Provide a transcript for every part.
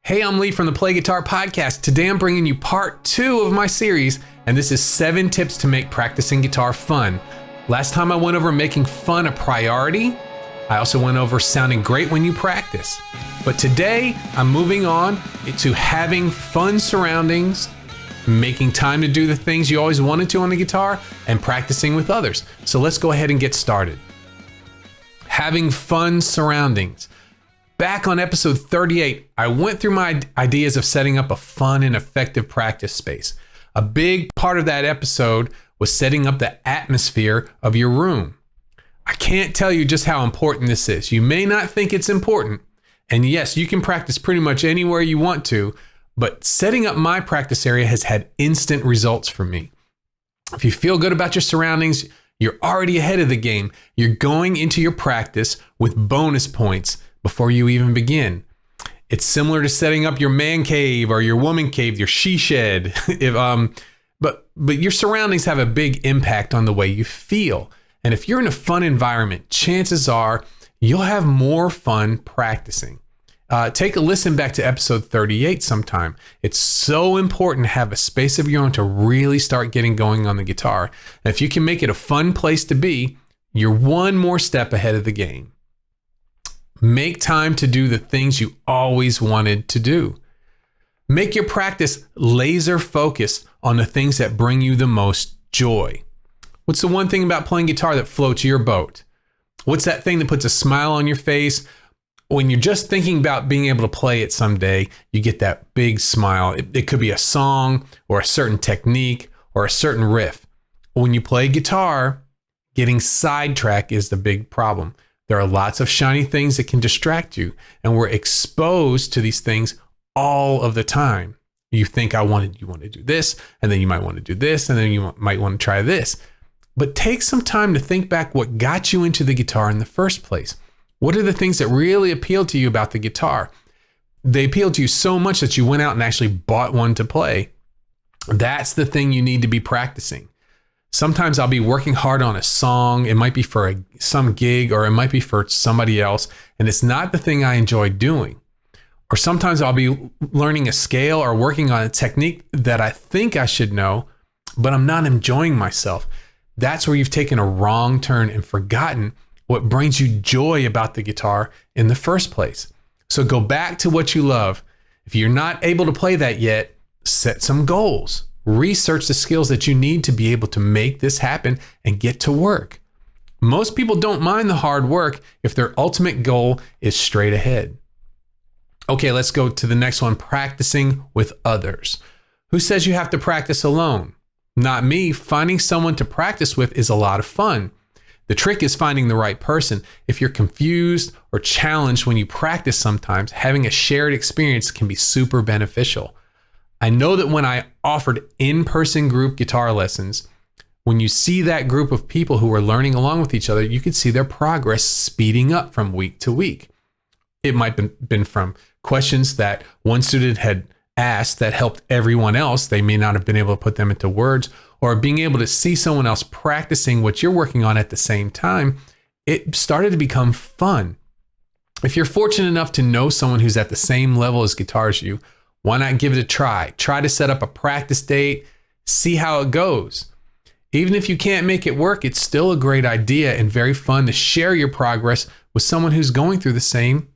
Hey, I'm Lee from the Play Guitar Podcast. Today I'm bringing you part 2 of my series, and this is 7 tips to make practicing guitar fun. Last time I went over making fun a priority. I also went over sounding great when you practice. But today I'm moving on to having fun surroundings, making time to do the things you always wanted to on the guitar, and practicing with others. So let's go ahead and get started. Having fun surroundings. Back on episode 38, I went through my ideas of setting up a fun and effective practice space. A big part of that episode was setting up the atmosphere of your room. I can't tell you just how important this is. You may not think it's important, and yes, you can practice pretty much anywhere you want to, but setting up my practice area has had instant results for me. If you feel good about your surroundings, you're already ahead of the game. You're going into your practice with bonus points before you even begin. It's similar to setting up your man cave or your woman cave, your she shed. But your surroundings have a big impact on the way you feel. And if you're in a fun environment, chances are you'll have more fun practicing. Take a listen back to episode 38 sometime. It's so important to have a space of your own to really start getting going on the guitar. And if you can make it a fun place to be, you're one more step ahead of the game. Make time to do the things you always wanted to do. Make your practice laser focused on the things that bring you the most joy. What's the one thing about playing guitar that floats your boat? What's that thing that puts a smile on your face? When you're just thinking about being able to play it someday, you get that big smile. It could be a song or a certain technique or a certain riff. When you play guitar, getting sidetracked is the big problem. There are lots of shiny things that can distract you, and we're exposed to these things all of the time. You think you want to do this, and then you might want to do this, and then you might want to try this. But take some time to think back what got you into the guitar in the first place. What are the things that really appealed to you about the guitar? They appealed to you so much that you went out and actually bought one to play. That's the thing you need to be practicing. Sometimes I'll be working hard on a song. It might be for some gig, or it might be for somebody else, and it's not the thing I enjoy doing. Or sometimes I'll be learning a scale or working on a technique that I think I should know, but I'm not enjoying myself. That's where you've taken a wrong turn and forgotten what brings you joy about the guitar in the first place. So go back to what you love. If you're not able to play that yet, set some goals. Research the skills that you need to be able to make this happen and get to work. Most people don't mind the hard work if their ultimate goal is straight ahead. Okay, let's go to the next one, practicing with others. Who says you have to practice alone? Not me. Finding someone to practice with is a lot of fun. The trick is finding the right person. If you're confused or challenged when you practice sometimes, having a shared experience can be super beneficial. I know that when I offered in-person group guitar lessons, when you see that group of people who are learning along with each other, you could see their progress speeding up from week to week. It might have been from questions that one student had asked that helped everyone else. They may not have been able to put them into words, or being able to see someone else practicing what you're working on at the same time. It started to become fun. If you're fortunate enough to know someone who's at the same level as guitar as you, why not give it a try? Try to set up a practice date, see how it goes. Even if you can't make it work, it's still a great idea and very fun to share your progress with someone who's going through the same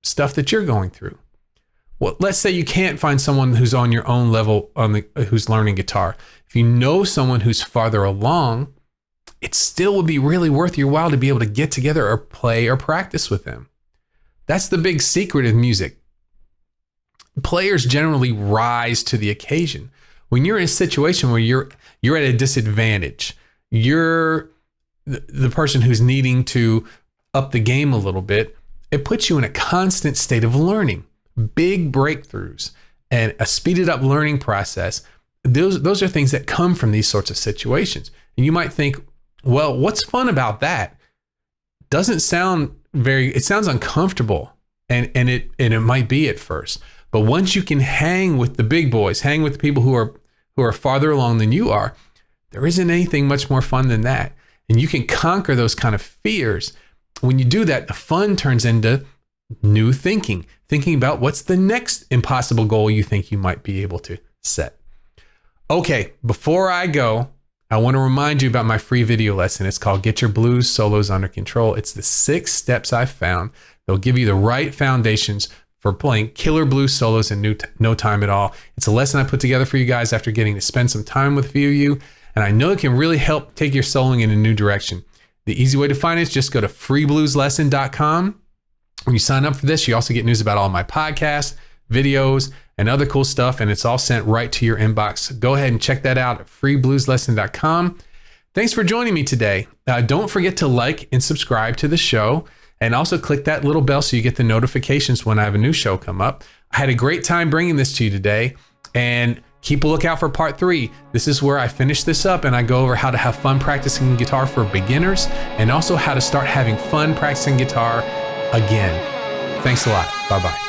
stuff that you're going through. Well, let's say you can't find someone who's on your own level who's learning guitar. If you know someone who's farther along, it still would be really worth your while to be able to get together or play or practice with them. That's the big secret of music. Players generally rise to the occasion. When you're in a situation where you're at a disadvantage, you're the person who's needing to up the game a little bit, it puts you in a constant state of learning. Big breakthroughs and a speeded up learning process, those are things that come from these sorts of situations. And you might think, well, what's fun about that? It sounds uncomfortable, and it might be at first. But once you can hang with the big boys, hang with the people who are farther along than you are, there isn't anything much more fun than that. And you can conquer those kind of fears. When you do that, the fun turns into new thinking about what's the next impossible goal you think you might be able to set. Okay, before I go, I want to remind you about my free video lesson. It's called Get Your Blues Solos Under Control. It's the 6 steps I've found that'll give you the right foundations for playing killer blues solos in no time at all. It's a lesson I put together for you guys after getting to spend some time with a few of you, and I know it can really help take your soloing in a new direction. The easy way to find it is just go to freeblueslesson.com. When you sign up for this, you also get news about all my podcasts, videos, and other cool stuff, and it's all sent right to your inbox. Go ahead and check that out at freeblueslesson.com. Thanks for joining me today. Don't forget to like and subscribe to the show, and also click that little bell so you get the notifications when I have a new show come up. I had a great time bringing this to you today, and keep a lookout for part 3. This is where I finish this up and I go over how to have fun practicing guitar for beginners, and also how to start having fun practicing guitar again. Thanks a lot. Bye-bye.